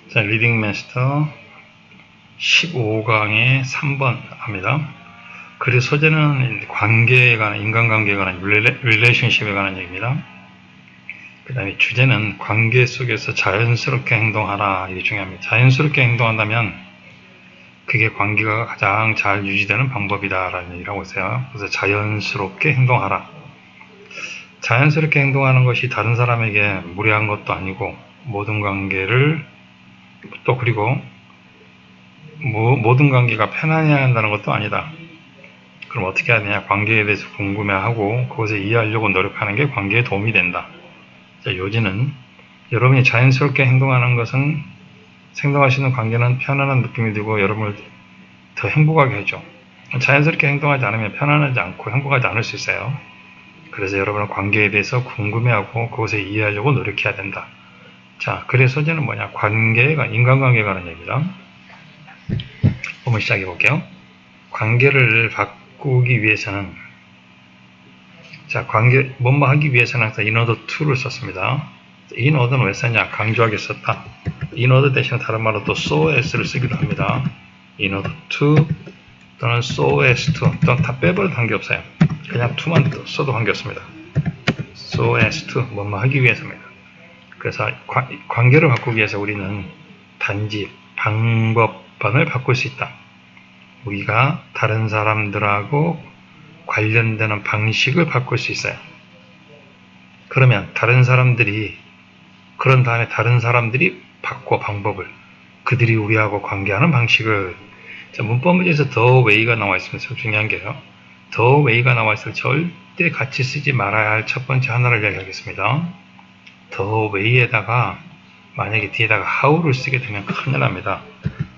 자, 리딩 마스터 15강의 3번 합니다. 글의 소재는 관계에 관한, 인간관계에 관한, 릴레이션십에 관한 얘기입니다. 그 다음에 주제는 관계 속에서 자연스럽게 행동하라. 이게 중요합니다. 자연스럽게 행동한다면 그게 관계가 가장 잘 유지되는 방법이다 라는 얘기를 하고 있어요. 그래서 자연스럽게 행동하라. 자연스럽게 행동하는 것이 다른 사람에게 무례한 것도 아니고 모든 관계를 또 그리고 모든 관계가 편안해야 한다는 것도 아니다. 그럼 어떻게 해야 되냐? 관계에 대해서 궁금해하고 그것을 이해하려고 노력하는 게 관계에 도움이 된다. 자, 요지는 여러분이 자연스럽게 행동하는 것은 생동하시는 관계는 편안한 느낌이 들고 여러분을 더 행복하게 해줘. 자연스럽게 행동하지 않으면 편안하지 않고 행복하지 않을 수 있어요. 그래서 여러분은 관계에 대해서 궁금해하고 그것을 이해하려고 노력해야 된다. 자, 글의 소재는 뭐냐? 인간관계에 관한 얘기입니다. 한번 시작해 볼게요. 관계를 바꾸기 위해서는 뭐뭐 하기 위해서는 항상 인어더 to를 썼습니다. 인어더는 왜 썼냐? 강조하게 썼다. 인어더 대신 다른 말로 또 so as를 쓰기도 합니다. 인어더 to 또는 so as to 또는 다 빼버려도 관계없어요. 그냥 to만 써도 관계없습니다. so as to 뭐뭐 하기 위해서입니다. 그래서 관계를 바꾸기 위해서 우리는 단지 방법만을 바꿀 수 있다. 우리가 다른 사람들하고 관련되는 방식을 바꿀 수 있어요. 그러면 그런 다음에 다른 사람들이 바꿔 방법을, 그들이 우리하고 관계하는 방식을, 문법 문제에서 the way가 나와 있으면 중요한 게요. the way가 나와 있을 절대 같이 쓰지 말아야 할 첫 번째 하나를 이야기하겠습니다. the way에다가 만약에 뒤에다가 how를 쓰게 되면 큰일 납니다.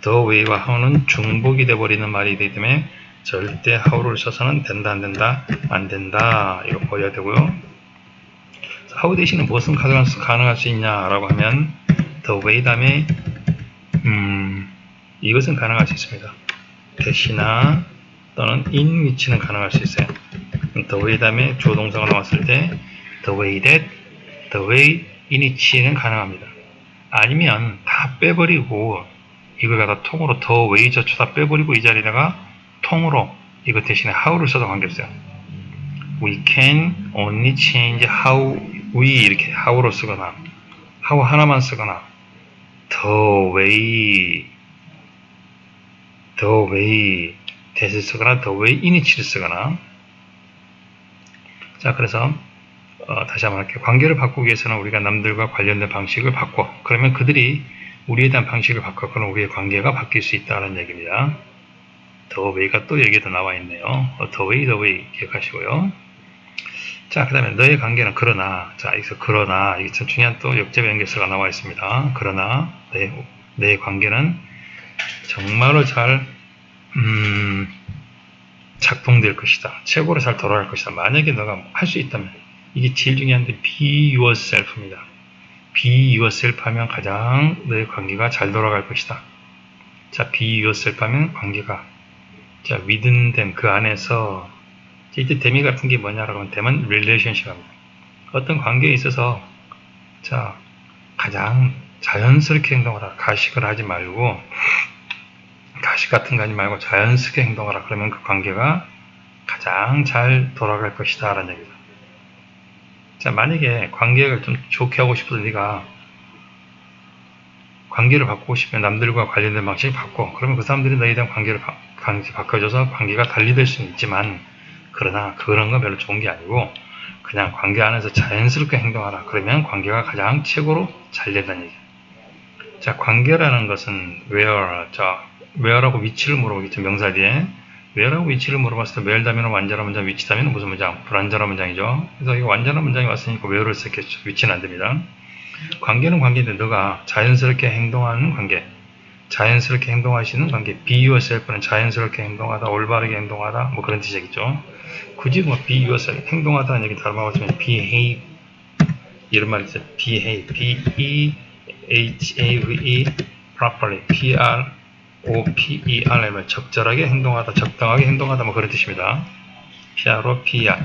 the way와 how는 중복이 돼버리는 말이 되기 때문에 절대 how를 써서는 된다, 안 된다. 이거 보여야 되고요. how 대신에 무엇은 가능할 수 있냐라고 하면 the way 다음에 이것은 가능할 수 있습니다. 대신나 또는 in which는 가능할 수 있어요. the way 다음에 주어 동사가 나왔을 때 the way that, the way in which는 가능합니다. 아니면 다 빼버리고 이걸 갖다 통으로 the way 저초 다 빼버리고 이 자리에다가 통으로 이거 대신에 how를 써도 관계없어요. We can only change how we 이렇게 how로 쓰거나 how 하나만 쓰거나 the way that을 쓰거나 the way in which를 쓰거나. 자, 그래서 다시 한번 할게요. 관계를 바꾸기 위해서는 우리가 남들과 관련된 방식을 바꿔. 그러면 그들이 우리에 대한 방식을 바꿔. 그럼 우리의 관계가 바뀔 수 있다는 얘기입니다. the way가 또 여기에도 나와 있네요. the way 기억하시고요. 자, 그 다음에 너의 관계는 그러나. 자, 여기서 그러나 이게 참 중요한 또 역접 연결사가 나와 있습니다. 그러나 내 관계는 정말로 잘 작동될 것이다. 최고로 잘 돌아갈 것이다. 만약에 너가 할 수 있다면 이게 제일 중요한 게 be yourself입니다. be yourself 하면 가장 너의 관계가 잘 돌아갈 것이다. 자, be yourself 하면 관계가 자, within them 그 안에서 이때 대미 같은 게 뭐냐라고 하면 대만 relationship입니다. 어떤 관계에 있어서 자, 가장 자연스럽게 행동하라. 가식을 하지 말고 가식 같은 거 하지 말고 자연스럽게 행동하라. 그러면 그 관계가 가장 잘 돌아갈 것이다 라는 얘기다. 자, 만약에 관계를 좀 좋게 하고 싶어서 네가 관계를 바꾸고 싶으면 남들과 관련된 방식을 바꿔. 그러면 그 사람들이 너에 대한 관계를 바꿔줘서 관계가 달리 될 수는 있지만 그러나 그런 건 별로 좋은 게 아니고 그냥 관계 안에서 자연스럽게 행동하라. 그러면 관계가 가장 최고로 잘 된다는 얘기야. 자, 관계라는 것은 where라고 위치를 물어보겠죠. 명사 뒤에 where라고 위치를 물어봤을 때 where 다음에는 완전한 문장, 위치 다음에는 무슨 문장? 불완전한 문장이죠. 그래서 이 완전한 문장이 왔으니까 where를 썼겠죠. 위치는 안 됩니다. 관계는 관계인데 너가 자연스럽게 행동하는 관계, 자연스럽게 행동하시는 관계, be yourself는 자연스럽게 행동하다, 올바르게 행동하다, 뭐 그런 뜻이겠죠. 굳이 뭐 be yourself, 행동하다는 얘기 다른 말로 하면 behave 이런 말이 있어요. behave, B-E-H-A-V-E, properly, P-R-O-P-E-R 하면 적절하게 행동하다, 적당하게 행동하다 뭐 그런 뜻입니다. P-R-O-P-E-R.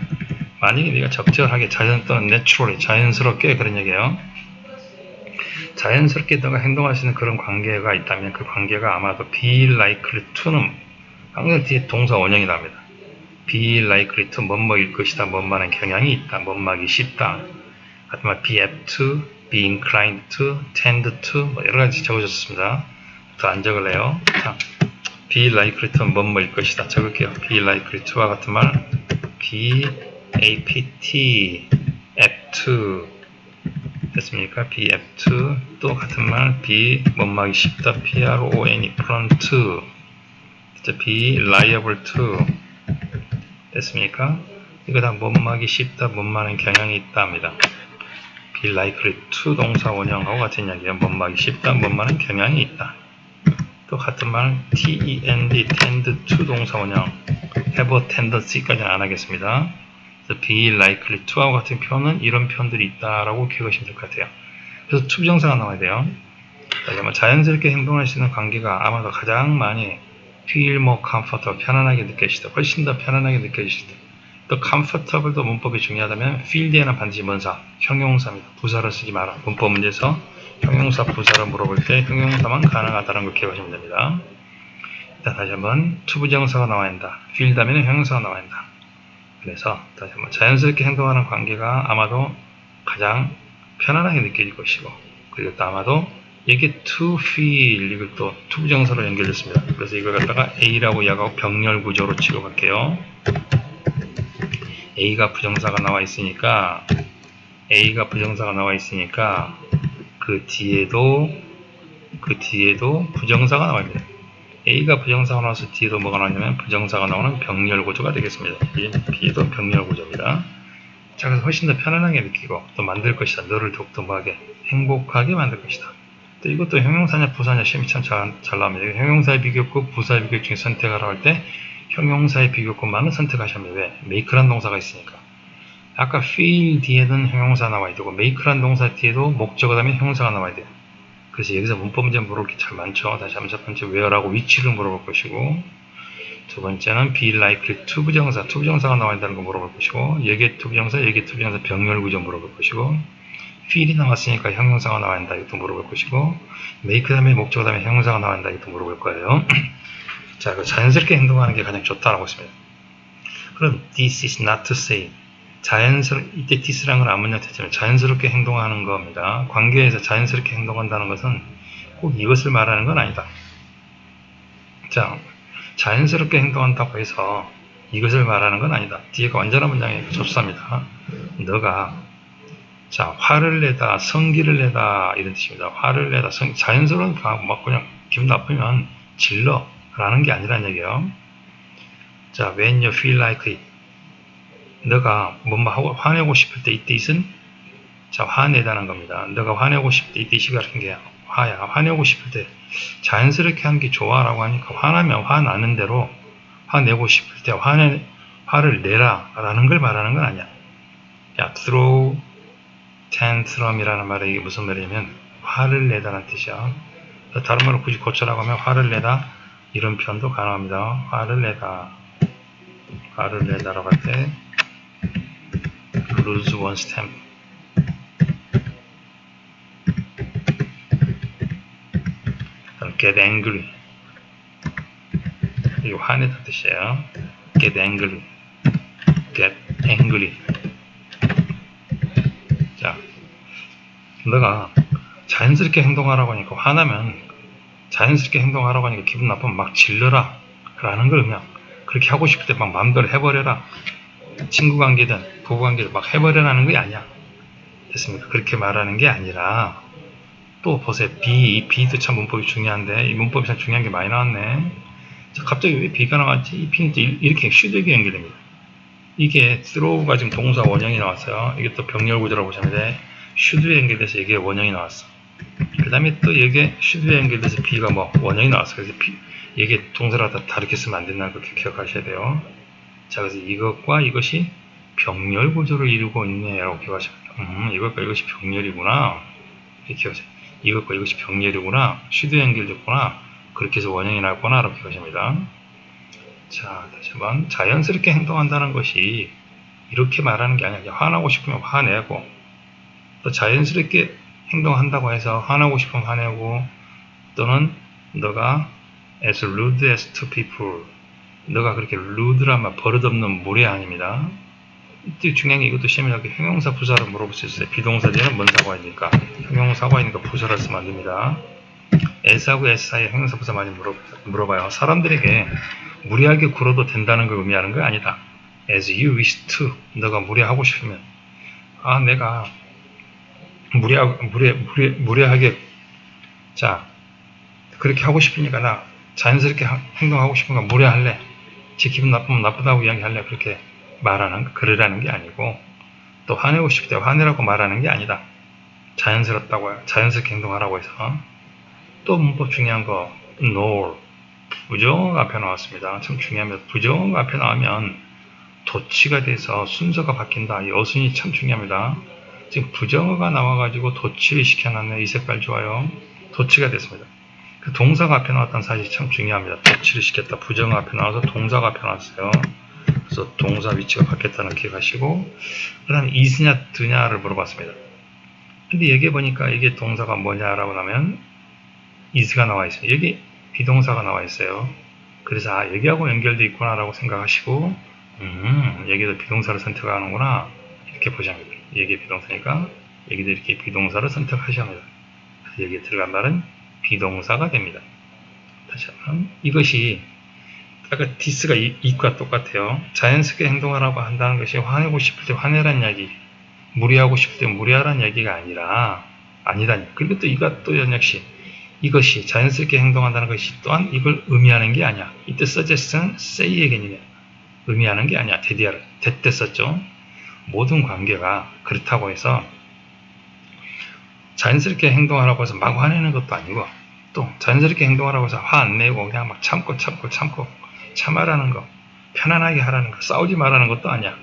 만약에 네가 적절하게 또는 naturally, 자연스럽게 그런 얘기예요. 자연스럽게 너가 행동할 수 있는 그런 관계가 있다면 그 관계가 아마도 be likely to는 항상 뒤에 동사 원형이 나옵니다. be likely to 뭐뭐일 것이다, 뭐뭐하는 경향이 있다, 뭐뭐하기 쉽다, 하여튼 be apt to, be inclined to, tend to 뭐 여러가지 적어줬습니다. 더 안 적을래요. 자, be likely to 뭐뭐일 것이다 적을게요. be likely to와 같은 말 be apt, apt to 됐습니까? be apt to 또 같은 말 be 뭐뭐하기 쉽다, prone, prone to be liable to 됐습니까? 이거 다 뭐뭐하기 쉽다, 뭐뭐하는 경향이 있다 합니다. be likely to 동사 원형하고 같은 이야기예요. 뭐뭐하기 쉽다, 뭐뭐하는 경향이 있다. 또 같은 말 tend, tend to 동사 원형 have a tendency까지는 안 하겠습니다. be likely to하고 같은 표현은 이런 표현들이 있다라고 기억하시면 될 것 같아요. 그래서 to 부정사가 나와야 돼요. 자연스럽게 행동할 수 있는 관계가 아마도 가장 많이 feel more comfortable, 편안하게 느껴지다, 훨씬 더 편안하게 느껴지다. 또 comfortable도 문법이 중요하다면 feel 뒤에는 반드시 뭔사, 형용사입니다. 부사를 쓰지 마라. 문법 문제에서 형용사, 부사를 물어볼 때 형용사만 가능하다는 걸 기억하시면 됩니다. 일단 다시 한번 to 부정사가 나와야 한다. feel 다음에는 형용사가 나와야 한다. 그래서 다시 한번 자연스럽게 행동하는 관계가 아마도 가장 편안하게 느껴질 것이고, 그리고 또 아마도 이게 to feel 이걸 또 to 부정사로 연결됐습니다. 그래서 이걸 갖다가 A라고 약하고 병렬 구조로 취급할게요. A가 부정사가 나와 있으니까 그 뒤에도 부정사가 나옵니다. A가 부정사가 나와서 뒤에도 뭐가 나오냐면 부정사가 나오는 병렬 구조가 되겠습니다. B도 병렬 구조입니다. 자, 그래서 훨씬 더 편안하게 느끼고 또 만들 것이다. 너를 더욱더 뭐하게 행복하게 만들 것이다. 또 이것도 형용사냐 부사냐 시험이 참 잘 나옵니다. 형용사의 비교급, 부사의 비교급 중에 선택하라고 할 때 형용사의 비교급만은 선택하셔야 돼요. 왜? make란 동사가 있으니까. 아까 feel 뒤에는 형용사 나와야 되고 make란 동사 뒤에도 목적어 다음에 형용사가 나와야 돼요. 그래서 여기서 문법 문제 물어볼 게 참 많죠. 다시 한번 첫 번째 where라고 위치를 물어볼 것이고, 두 번째는 be likely to 부정사가 나와야 한다는 거 물어볼 것이고, 여기에 to 부정사 병렬 구조 물어볼 것이고, feel이 나왔으니까 형용사가 나와야 한다 이것도 물어볼 것이고, make 다음에 목적어 다음에 형용사가 나와야 한다 이것도 물어볼 거예요. 자, 자연스럽게 행동하는 게 가장 좋다라고 했습니다. 그럼 this is not to say 이때 this라는 건 아무 형태지만 자연스럽게 행동하는 겁니다. 관계에서 자연스럽게 행동한다는 것은 꼭 이것을 말하는 건 아니다. 자, 자연스럽게 행동한다고 해서 이것을 말하는 건 아니다. 뒤에가 완전한 문장에 접수합니다. 너가 자, 화를 내다, 성기를 내다 이런 뜻입니다. 화를 내다, 자연스러운 막 그냥 기분 나쁘면 질러 라는 게 아니란 얘기예요. 자, when you feel like it 너가 뭐뭐 화내고 싶을 때 이때 있은 자, 화내다는 겁니다. 너가 화내고 싶을 때 이때 이시 같은 게 화야. 화내고 싶을 때 자연스럽게 하는 게 좋아라고 하니까 화나면 화나는 대로 화내고 싶을 때 화를 내라 라는 걸 말하는 건 아니야. 야, throw tantrum이라는 말이 이게 무슨 말이냐면 화를 내다라는 뜻이야. 다른 말로 굳이 고쳐라고 하면 화를 내다 이런 표현도 가능합니다. 화를 내다라고 할 때 lose one's temper get angry 이거 화내다 뜻이에요. get angry 자, 너가 자연스럽게 행동하라고 하니까 화나면 자연스럽게 행동하라고 하니까 기분 나쁘면 막 질러라 라는 걸 그냥 그렇게 하고 싶을 때 막 마음대로 해버려라. 친구관계든 부부관계든 막 해버려라는 게 아니야. 됐습니까? 그렇게 말하는 게 아니라 또 보세요. B도 참 문법이 중요한데 이 문법이 참 중요한 게 많이 나왔네. 자, 갑자기 왜 B가 나왔지? 이 B는 또 이렇게 슈드에게 연결됩니다. 이게 throw가 지금 동사 원형이 나왔어요. 이게 또 병렬 구조라고 보시면 돼. 슈드에 연결돼서 이게 원형이 나왔어. 그 다음에 또 이게 슈드에 연결돼서 B가 뭐 원형이 나왔어. 그래서 이게 동사를 다 다르게 쓰면 안 된다는 걸 기억하셔야 돼요. 자, 그래서 이것과 이것이 병렬 구조를 이루고 있네라고 기억하셔야 돼요. 이것과 이것이 병렬이구나. 이렇게 기억하세요. 이것과 이것이 병렬이구나. 슈드 연결됐구나. 그렇게 해서 원형이 나왔구나. 라고 기억하십니다. 자, 다시 한번 자연스럽게 행동한다는 것이 이렇게 말하는 게 아니라 화나고 싶으면 화내고 또 자연스럽게 행동한다고 해서 화내고 싶으면 화내고, 또는 너가 as rude as to people, 너가 그렇게 rude란 말 버릇없는 무례 아닙니다. 이때 중요한 게 이것도 시험에 나오게 형용사 부사를 물어볼 수 있어요. 비동사 뒤에는 뭔 사고가 있니까 형용사가 있으니까 부사를 쓰면 안 됩니다. as하고 s 사이에 형용사 부사 많이 물어봐요. 사람들에게 무리하게 굴어도 된다는 걸 의미하는 거 아니다. as you wish to, 너가 무리하고 싶으면, 내가 무리하게, 자, 그렇게 하고 싶으니까 나 자연스럽게 행동하고 싶은가 무례할래. 제 기분 나쁘면 나쁘다고 이야기할래. 그렇게 그러라는 게 아니고, 또 화내고 싶을 때 화내라고 말하는 게 아니다. 자연스럽게 행동하라고 해서. 또 문법 중요한 거, nor, 부정어가 앞에 나왔습니다. 참 중요합니다. 부정어가 앞에 나오면 도치가 돼서 순서가 바뀐다. 이 어순이 참 중요합니다. 지금 부정어가 나와가지고 도치를 시켜놨네. 이 색깔 좋아요. 도치가 됐습니다. 그 동사가 앞에 나왔다는 사실이 참 중요합니다. 도치를 시켰다. 부정어 앞에 나와서 동사가 앞에 나왔어요. 그래서 동사 위치가 바뀌었다는 기억하시고, 그 다음에 is냐 드냐를 물어봤습니다. 근데 여기 보니까 이게 동사가 뭐냐라고 하면 is가 나와 있어요. 여기 비동사가 나와 있어요. 그래서 여기하고 연결되어 있구나라고 생각하시고, 여기도 비동사를 선택하는구나 이렇게 보셔야 합니다. 여기 비동사니까 여기도 이렇게 비동사를 선택하셔야 합니다. 그래서 여기에 들어간 말은 비동사가 됩니다. 다시 한번, 이것이 아까 this가 it과 똑같아요. 자연스럽게 행동하라고 한다는 것이 화내고 싶을 때 화내란 이야기, 무리하고 싶을 때 무리하란 이야기가 아니다니. 그리고 또 역시 이것이 자연스럽게 행동한다는 것이 또한 이걸 의미하는 게 아니야. 이때 suggest는 say의 개념이야. 의미하는 게 아니야. that 썼죠. 모든 관계가 그렇다고 해서 자연스럽게 행동하라고 해서 막 화내는 것도 아니고, 또 자연스럽게 행동하라고 해서 화 안 내고 그냥 막 참고 참아라는 거, 편안하게 하라는 거, 싸우지 말라는 것도 아니야.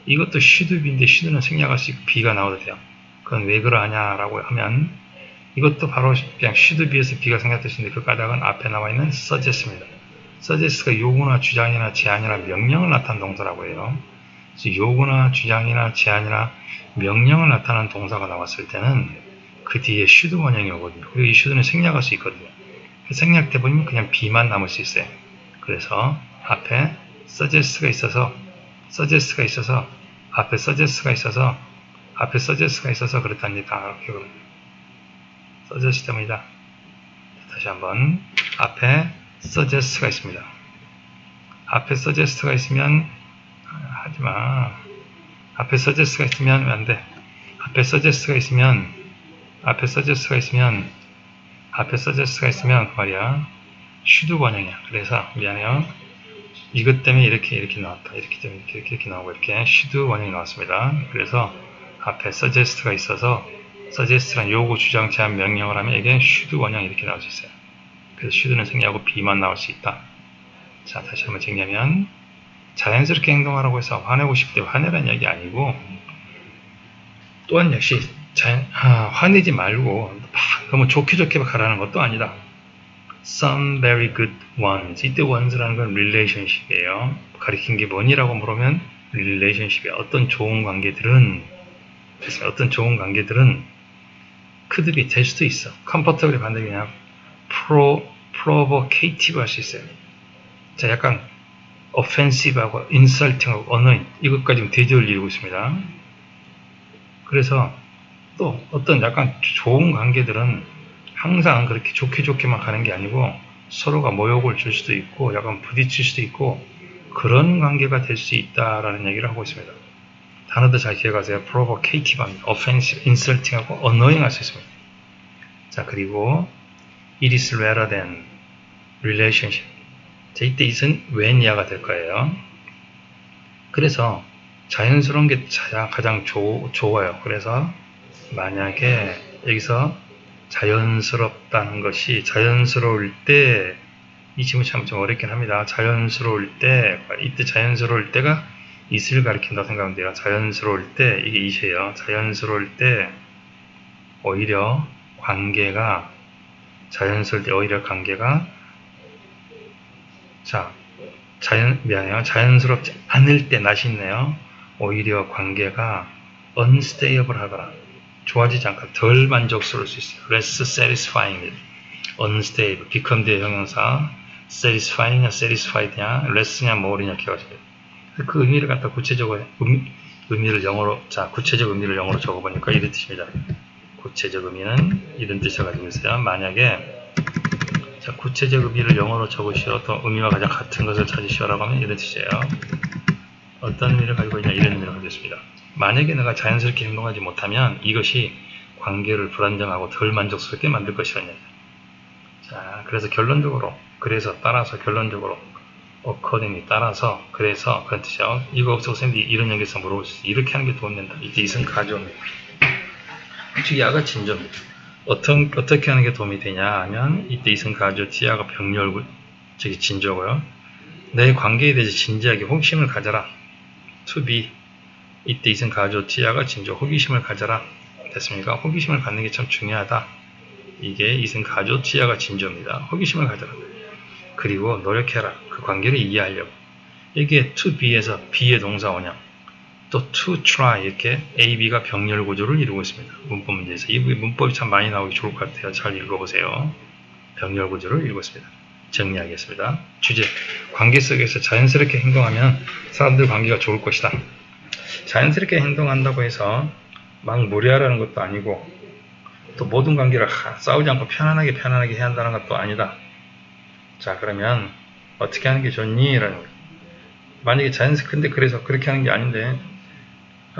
이것도 should be인데 should는 생략할 수 있고 be가 나와도 돼요. 그건 왜 그러하냐라고 하면 이것도 바로 그냥 should be에서 be가 생략됐는데 그 까닭은 앞에 나와 있는 suggest입니다. suggest가 요구나 주장이나 제안이나 명령을 나타낸 동사라고 해요. 그래서 요구나 주장이나 제안이나 명령을 나타내는 동사가 나왔을 때는 그 뒤에 should 원형이 오거든요. 그리고 이 should는 생략할 수 있거든요. 생략돼 버리면 그냥 be만 남을 수 있어요. 그래서 앞에 suggest가 있어서 앞에 suggest가 있어서 그렇답니다. suggest 때문이다. 다시 한번, 앞에 suggest가 있습니다. 앞에 suggest가 있으면 하지마. 앞에 suggest가 있으면 왜 안 돼? 앞에 suggest가 있으면 그 말이야, should 원형이야. 그래서 미안해요. 이것 때문에 이렇게 나왔다. 이렇게 때문에 이렇게 나오고 이렇게 should 원형이 나왔습니다. 그래서 앞에 suggest가 있어서 suggest란 요구, 주장, 제안, 명령을 하면 이게 should 원형이 이렇게 나올 수 있어요. 그래서 should는 생략하고 be만 나올 수 있다. 자, 다시 한번 정리하면 자연스럽게 행동하라고 해서 화내고 싶을 때 화내라는 이야기 아니고, 또한 역시 화내지 말고 너무 좋게 가라는 것도 아니다. Some very good ones. 이때 ones라는 건 relationship이에요. 가리킨 게 뭐니라고 물으면 relationship이야. 어떤 좋은 관계들은 could be 될 수도 있어. comfortably 반대로 그냥 provocative 할 수 있어요. 자, 약간 offensive하고 insulting하고 annoying, 이것까지 대조를 이루고 있습니다. 그래서 또 어떤 약간 좋은 관계들은 항상 그렇게 좋게만 가는 게 아니고 서로가 모욕을 줄 수도 있고 약간 부딪힐 수도 있고 그런 관계가 될 수 있다라는 얘기를 하고 있습니다. 단어도 잘 기억하세요. provocative합니다. offensive, insulting하고 annoying 할 수 있습니다. 자, 그리고 it is rather than relationship. 자, 이때 it은 when이야가 될 거예요. 그래서 자연스러운 게 가장 좋아요. 그래서 만약에 여기서 자연스럽다는 것이 자연스러울 때, 이 질문 참 좀 어렵긴 합니다. 자연스러울 때, 이때 자연스러울 때가 it을 가리킨다고 생각하면 돼요. 자연스러울 때, 이게 it이에요. 자연스러울 때 오히려 관계가 자연스럽지 않을 때 낫이 있네요. 오히려 관계가 unstable 하더라. 좋아지지 않고 덜 만족스러울 수 있어요. less satisfying, unstable, become 뒤에 형용사, satisfying이냐 satisfied냐, less냐 more냐 기억하세요. 그 의미를 갖다 구체적으로 의미를 영어로 구체적 의미를 영어로 적어보니까 이런 뜻입니다. 구체적 의미는 이런 뜻을 가지고 있어요. 만약에 구체적 의미를 영어로 적으시오, 또 의미와 가장 같은 것을 찾으시오라고 하면 이런 뜻이에요. 어떤 의미를 가지고 있냐, 이런 의미를 가지고 있습니다. 만약에 내가 자연스럽게 행동하지 못하면 이것이 관계를 불안정하고 덜 만족스럽게 만들 것이라는 얘기예요. 자, 그래서 결론적으로, 따라서 결론적으로, accordingly 따라서, 그래서 그런 뜻이요. 이거 선생님이 이런 얘기에서 물어볼 수 있어요. 이렇게 하는 게 도움이 된다. 이때 이승 가져옵니다. T야가 진조입니다. 어떻게 하는 게 도움이 되냐 하면 이때 이승 가져 T야가 병렬 진조고요. 내 관계에 대해서 진지하게 호기심을 가져라. To be 이때 이승 가져 T야가 진조 호기심을 가져라. 됐습니까? 호기심을 갖는 게 참 중요하다. 이게 이승 가져 T야가 진조입니다. 호기심을 가져라. 그리고 노력해라. 그 관계를 이해하려고. 이게 to be에서 be의 동사 원형, 또 to try 이렇게 A, B가 병렬 구조를 이루고 있습니다. 문법 문제에서 이 문법이 참 많이 나오기 좋을 것 같아요. 잘 읽어보세요. 병렬 구조를 이루고 있습니다. 정리하겠습니다. 주제, 관계 속에서 자연스럽게 행동하면 사람들 관계가 좋을 것이다. 자연스럽게 행동한다고 해서 막 무리하라는 것도 아니고 또 모든 관계를 싸우지 않고 편안하게 해야 한다는 것도 아니다. 자, 그러면 어떻게 하는 게 좋니? 라는 거예요. 만약에 근데 그래서 그렇게 하는 게 아닌데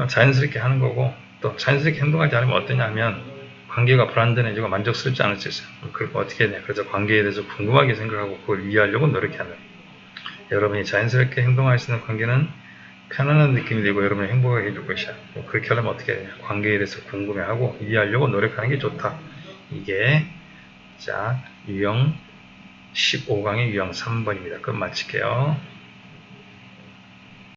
자연스럽게 하는 거고, 또 자연스럽게 행동하지 않으면 어떠냐 하면 관계가 불안전해지고 만족스럽지 않을 수 있어요. 그럼 어떻게 해야 되냐? 그래서 관계에 대해서 궁금하게 생각하고 그걸 이해하려고 노력한다. 여러분이 자연스럽게 행동할 수 있는 관계는 편안한 느낌이 들고 여러분을 행복하게 해줄 것이야. 그렇게 하려면 어떻게 해야 되냐? 관계에 대해서 궁금해하고 이해하려고 노력하는 게 좋다. 이게 유형 15강의 유형 3번입니다. 그럼 마칠게요.